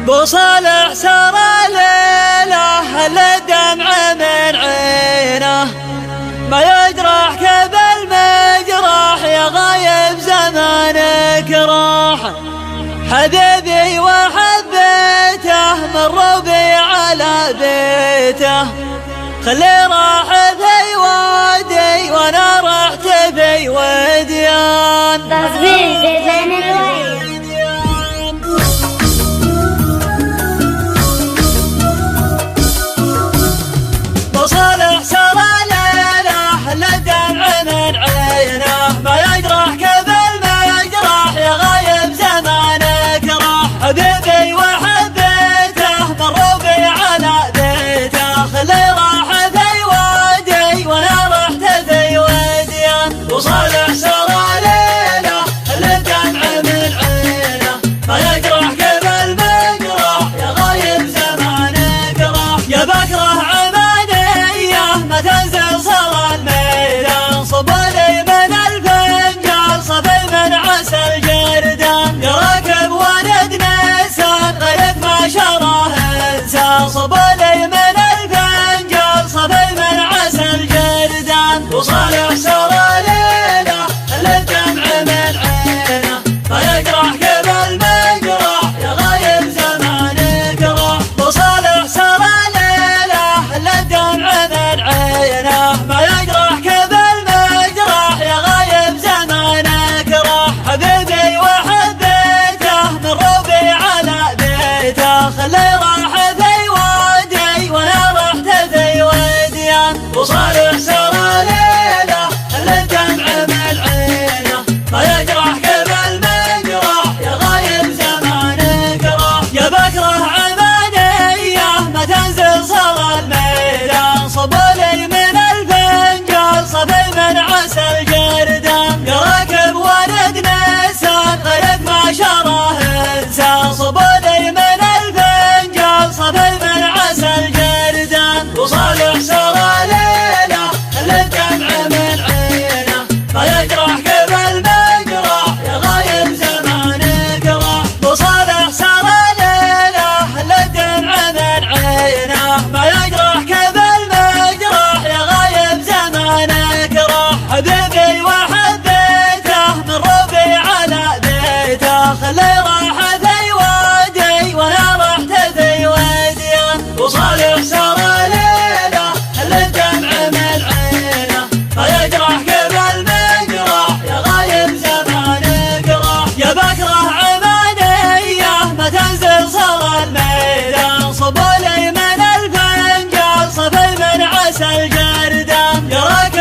بصالح سار ليله الدمع من عينه ما يجرح كيف المجرح يا غايب زمانك راح. حبيبي وحبيته مروا بي على بيته خلي راح في وادي وانا رحت في وديان. تصوير زين الويل بصالح سار ليله الدمع من عينه ما يجرح كيف المجرح يا غايب زمانك راح. حبيبي وحبيته مروا بي على بيته خلي راح في وادي وانا رحت في وديان. بصالح سار ليله الدمع من عينه ما يجرح كيف المجرح يا غايب زمانك راح. يا بكره ما تنزل صار الميدان صب لي من الفنجان صبي من عسل جردان. يا راكب ولد نسان غيرك ما شراه انسان صب لي من الفنجان صبي من عسل جردان. وصالح سار ليله الدمع من عينه ما يجرح كيف المجرح يا غايب زمانك راح. وصالح سار ليله الدمع من عينه ما يجرح كيف المجرح يا غايب زمانك راح. حبيبي وحبيته مروا بي على بيته خلي راح في وادي وانا رحت في وديان. وصالح سار ليله الدمع من عينه ما يجرح كيف المجرح يا غايب زمانك راح. يا بكره عمانيه ما تنزل صار الميدان صب لي من الفنجان صبي من عسل جردان. يا راكب ولد نسان غيرك ما شراه انسان صب لي من الفنجان صبي من عسل جردان. وصالح سار ليله الدمع من عينه ما يجرح كيف المجرح يا غايب زمانك راح. وصالح سار ليله الدمع من عينه ما يجرح كيف المجرح يا غايب زمانك راح. حبيبي وحبيته مروا بي على بيته خلي راح في وادي وانا رحت في وديان. وصالح سار ليله الدمع من عينه ما يجرح كيف المجرح يا غايب زمانك راح. يا بكره عمانيه ما تنزل صار الميدان صب لي من الفنجان صبي من عسل جردان. يا راكب